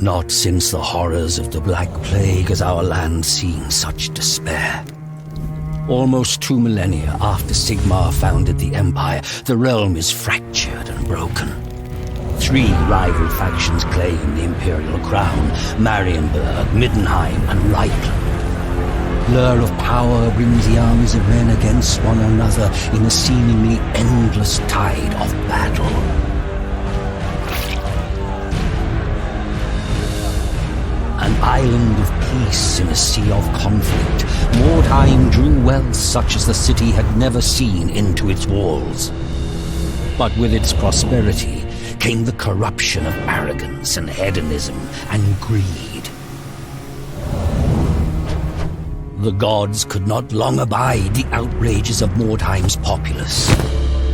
Not since the horrors of the Black Plague has our land seen such despair. Almost 2 millennia after Sigmar founded the Empire, the realm is fractured and broken. 3 rival factions claim the Imperial crown: Marienburg, Middenheim, and Reichland. Blur of power brings the armies of men against one another in a seemingly endless tide of battle. An island of peace in a sea of conflict, Mordheim drew wealth such as the city had never seen into its walls. But with its prosperity came the corruption of arrogance and hedonism and greed. The gods could not long abide the outrages of Mordheim's populace.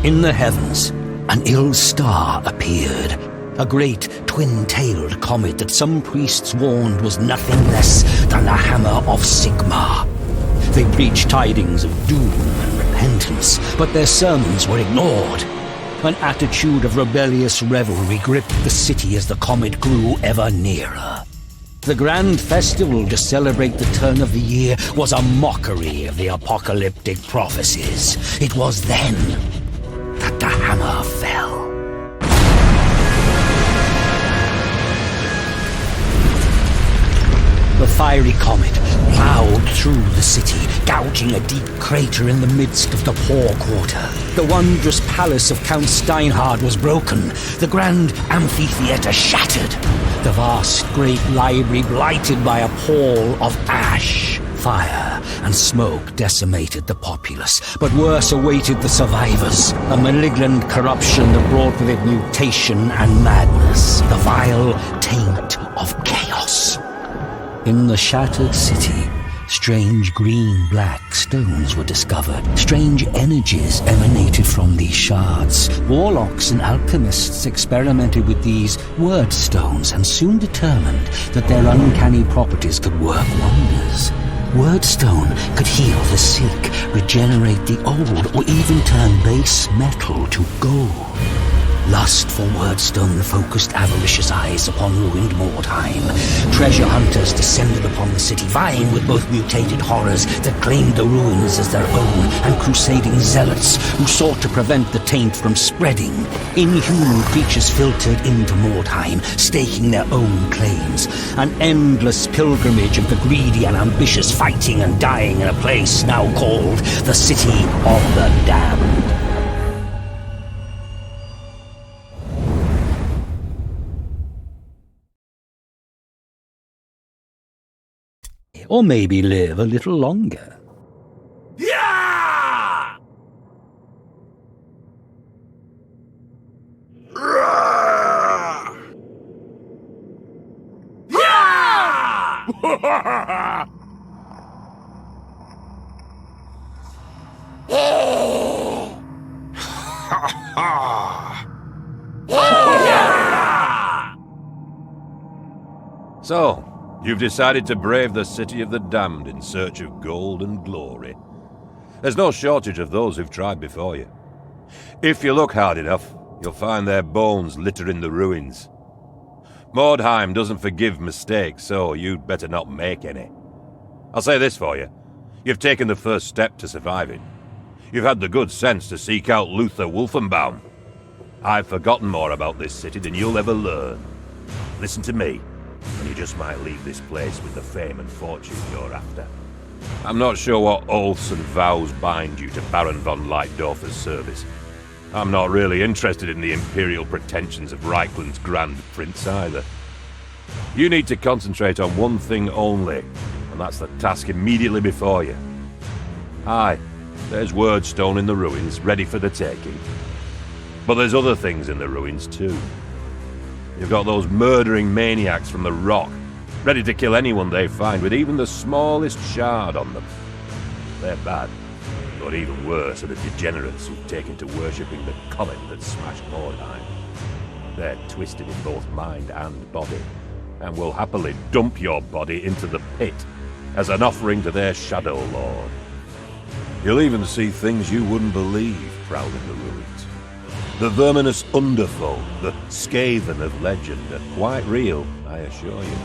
In the heavens, an ill star appeared. A great twin-tailed comet that some priests warned was nothing less than the hammer of Sigmar. They preached tidings of doom and repentance, but their sermons were ignored. An attitude of rebellious revelry gripped the city as the comet grew ever nearer. The grand festival to celebrate the turn of the year was a mockery of the apocalyptic prophecies. It was then that the hammer fell. The fiery comet plowed through the city, gouging a deep crater in the midst of the poor quarter. The wondrous palace of Count Steinhard was broken, the grand amphitheater shattered, the vast great library blighted by a pall of ash. Fire and smoke decimated the populace, but worse awaited the survivors. A malignant corruption that brought with it mutation and madness, the vile taint of chaos. In the shattered city, strange green-black stones were discovered. Strange energies emanated from these shards. Warlocks and alchemists experimented with these word stones and soon determined that their uncanny properties could work wonders. Wordstone could heal the sick, regenerate the old, or even turn base metal to gold. Lust for Wordstone focused avaricious eyes upon ruined Mordheim. Treasure hunters descended upon the city, vying with both mutated horrors that claimed the ruins as their own and crusading zealots who sought to prevent the taint from spreading. Inhuman creatures filtered into Mordheim, staking their own claims. An endless pilgrimage of the greedy and ambitious, fighting and dying in a place now called the City of the Damned. Or maybe live a little longer. Yeah! Yeah! So, you've decided to brave the City of the Damned in search of gold and glory. There's no shortage of those who've tried before you. If you look hard enough, you'll find their bones littering the ruins. Mordheim doesn't forgive mistakes, so you'd better not make any. I'll say this for you. You've taken the first step to surviving. You've had the good sense to seek out Luther Wolfenbaum. I've forgotten more about this city than you'll ever learn. Listen to me, and you just might leave this place with the fame and fortune you're after. I'm not sure what oaths and vows bind you to Baron von Leitdorfer's service. I'm not really interested in the imperial pretensions of Reichland's Grand Prince either. You need to concentrate on one thing only, and that's the task immediately before you. Aye, there's Wordstone in the ruins, ready for the taking. But there's other things in the ruins too. You've got those murdering maniacs from the Rock, ready to kill anyone they find with even the smallest shard on them. They're bad, but even worse are the degenerates who've taken to worshipping the comet that smashed Mordheim. They're twisted in both mind and body, and will happily dump your body into the pit as an offering to their Shadow Lord. You'll even see things you wouldn't believe prowling the ruins. The verminous underfold, the Skaven of legend, are quite real, I assure you.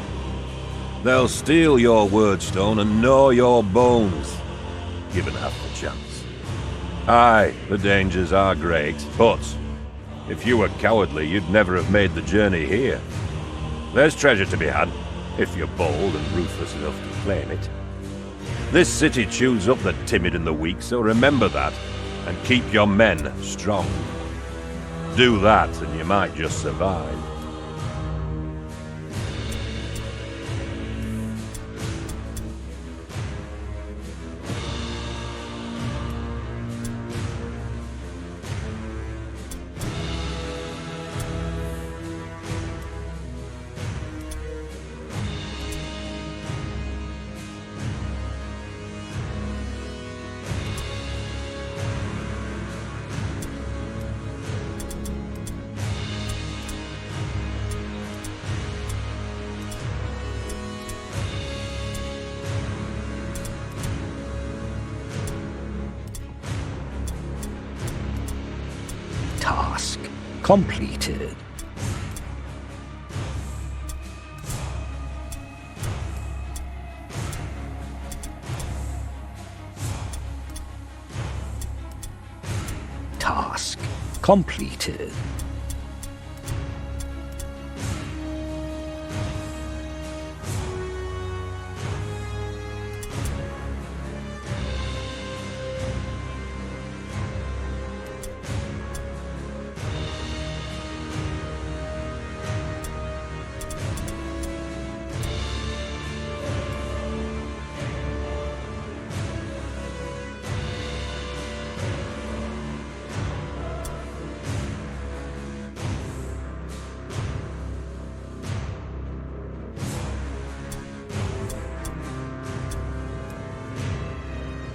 They'll steal your wordstone and gnaw your bones, given half the chance. Aye, the dangers are great, but if you were cowardly, you'd never have made the journey here. There's treasure to be had, if you're bold and ruthless enough to claim it. This city chews up the timid and the weak, so remember that, and keep your men strong. Do that, and you might just survive. Task completed. Task completed.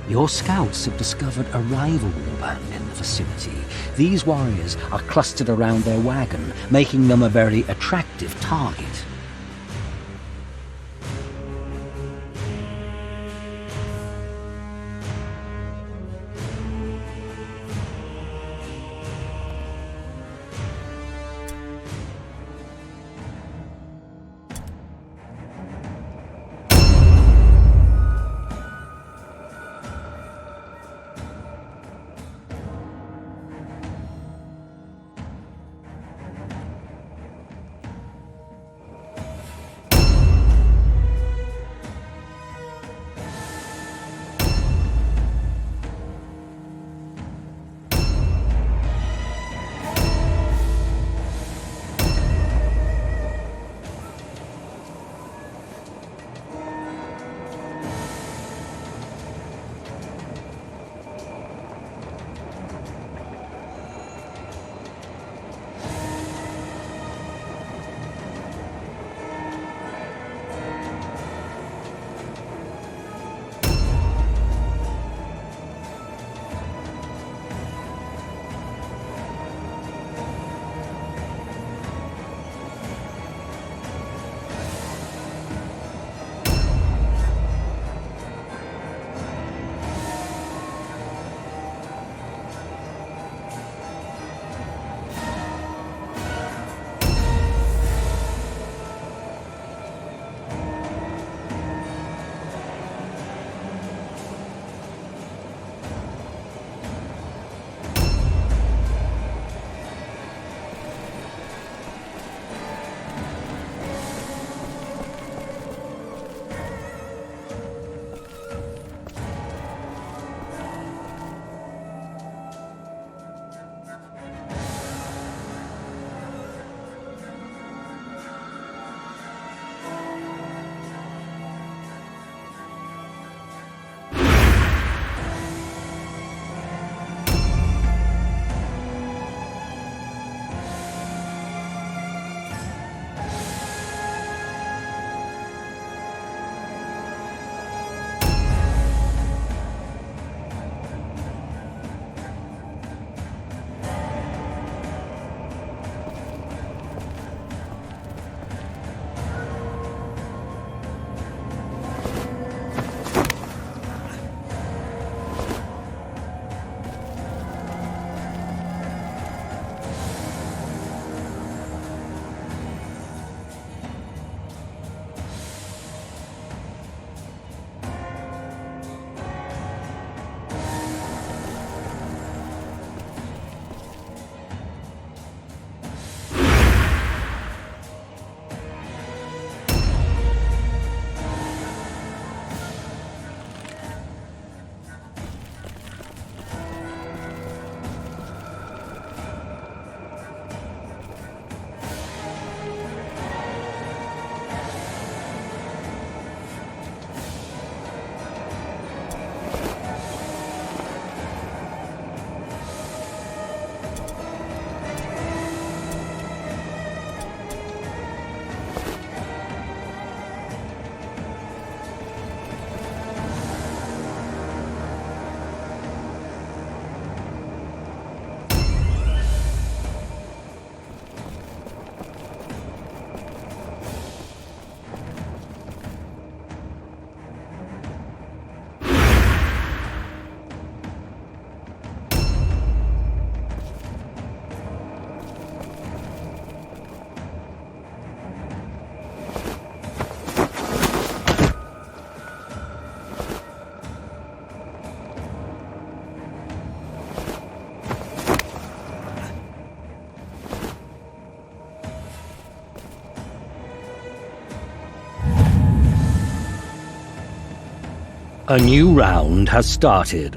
Your scouts have discovered a rival warband in the vicinity. These warriors are clustered around their wagon, making them a very attractive target. A new round has started.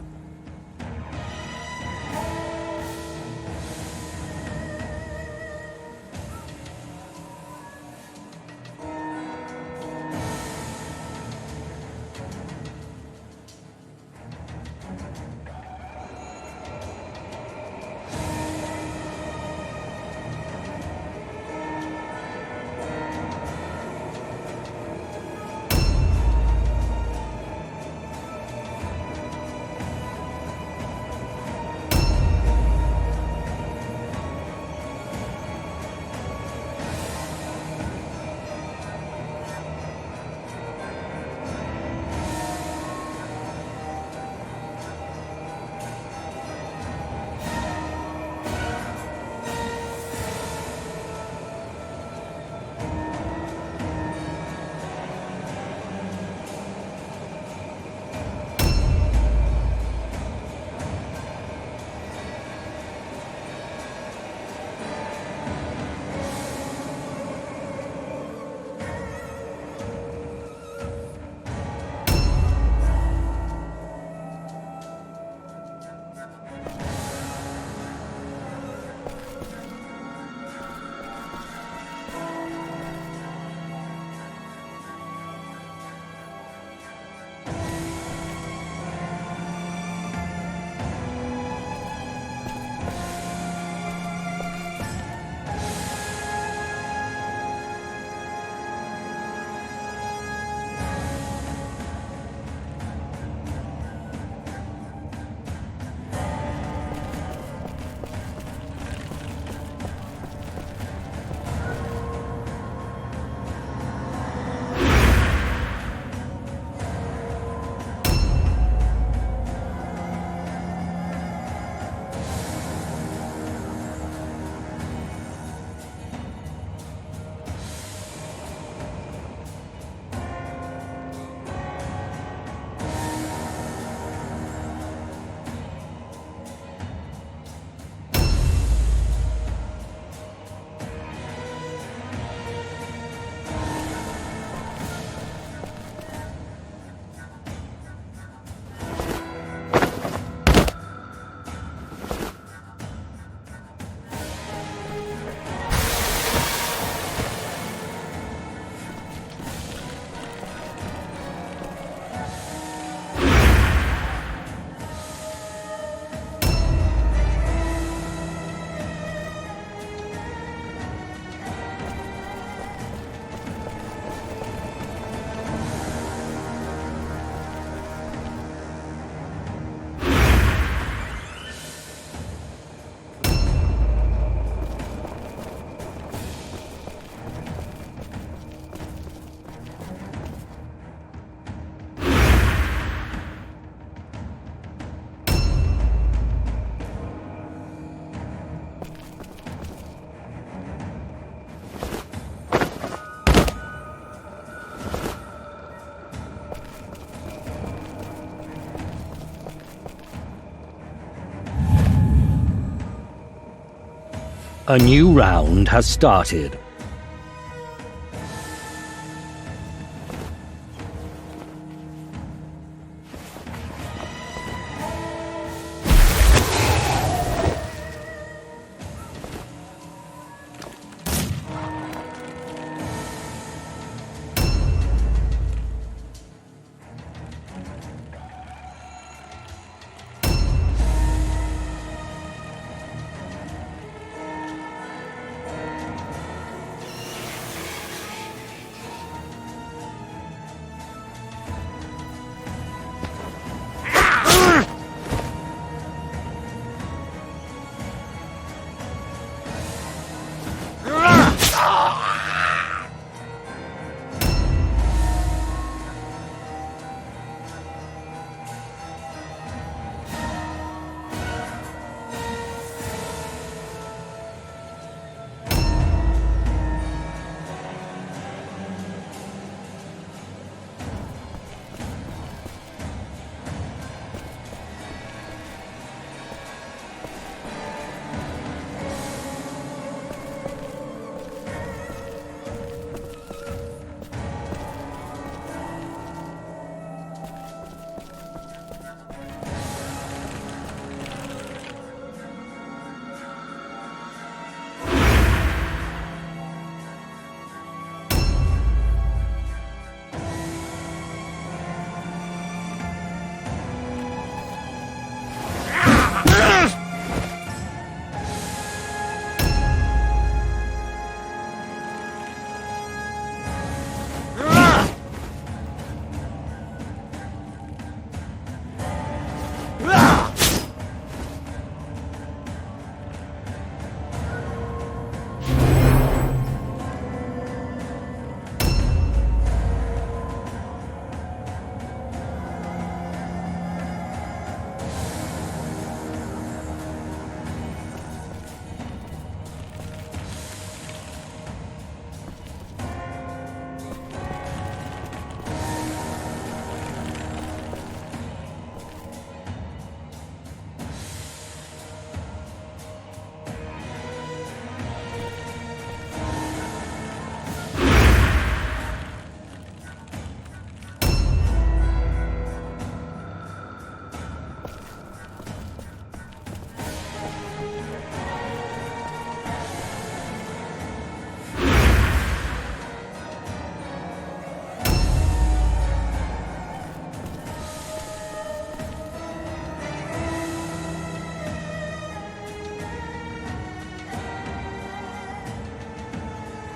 A new round has started.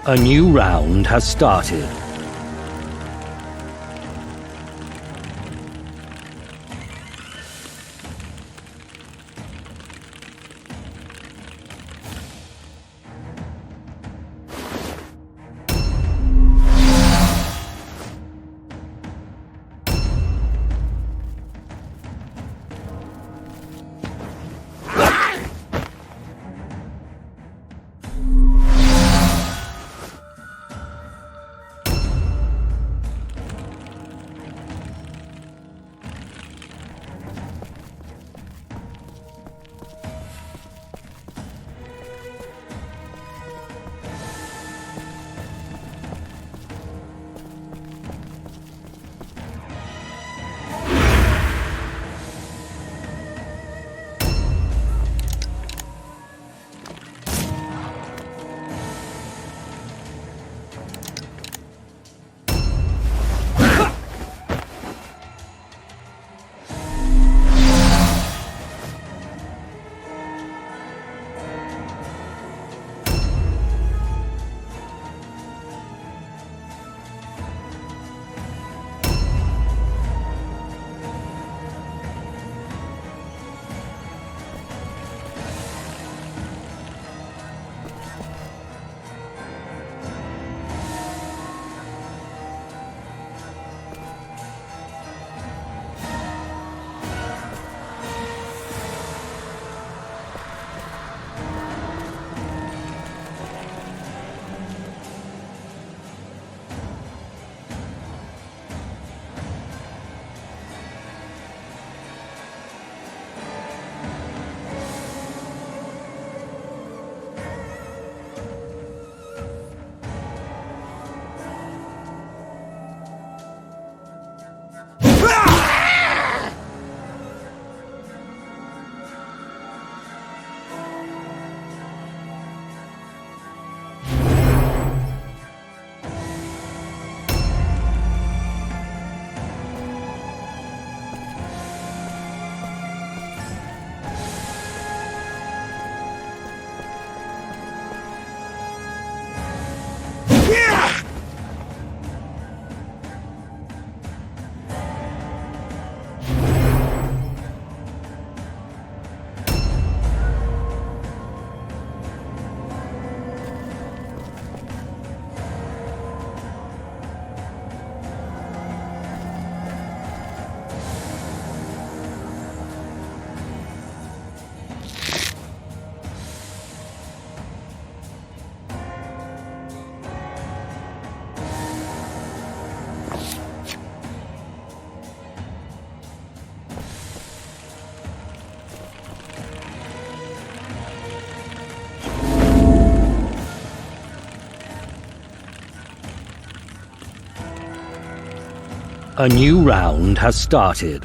A new round has started. A new round has started.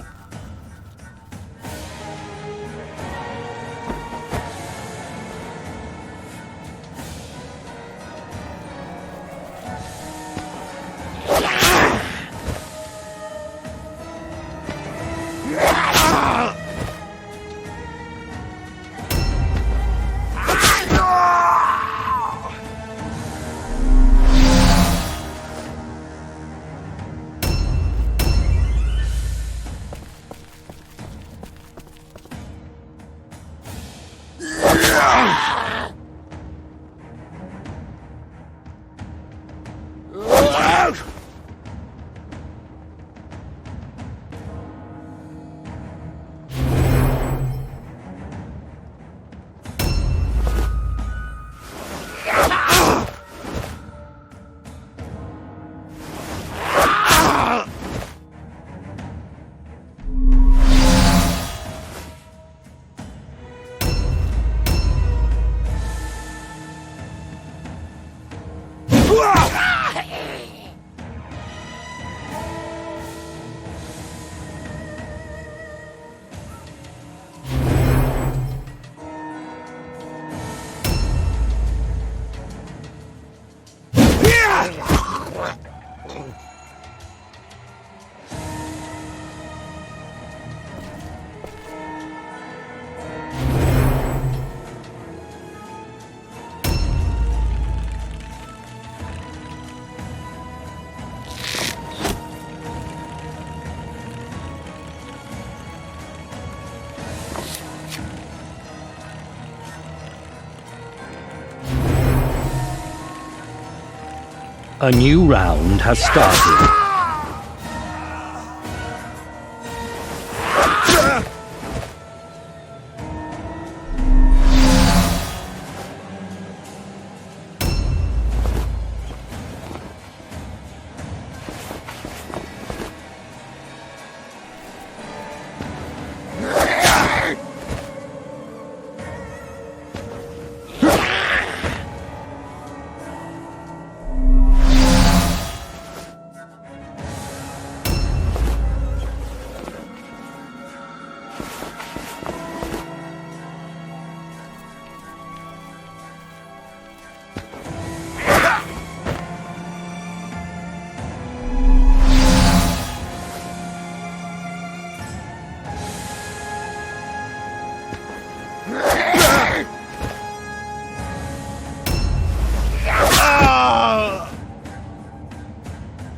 A new round has started.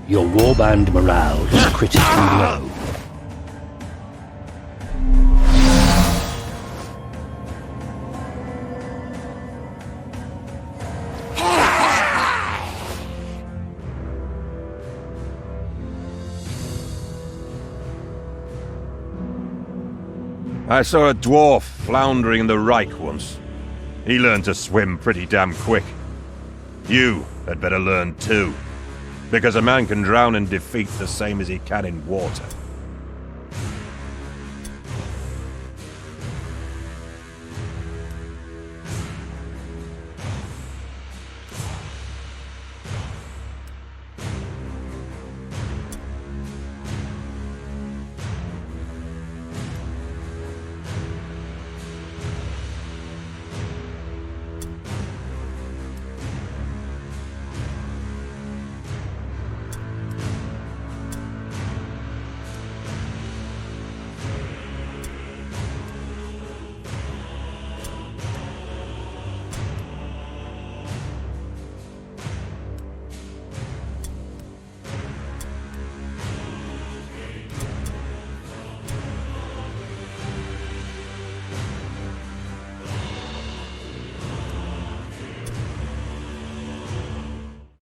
Your warband morale is critically low. I saw a dwarf floundering in the Reich once. He learned to swim pretty damn quick. You had better learn too. Because a man can drown in defeat the same as he can in water.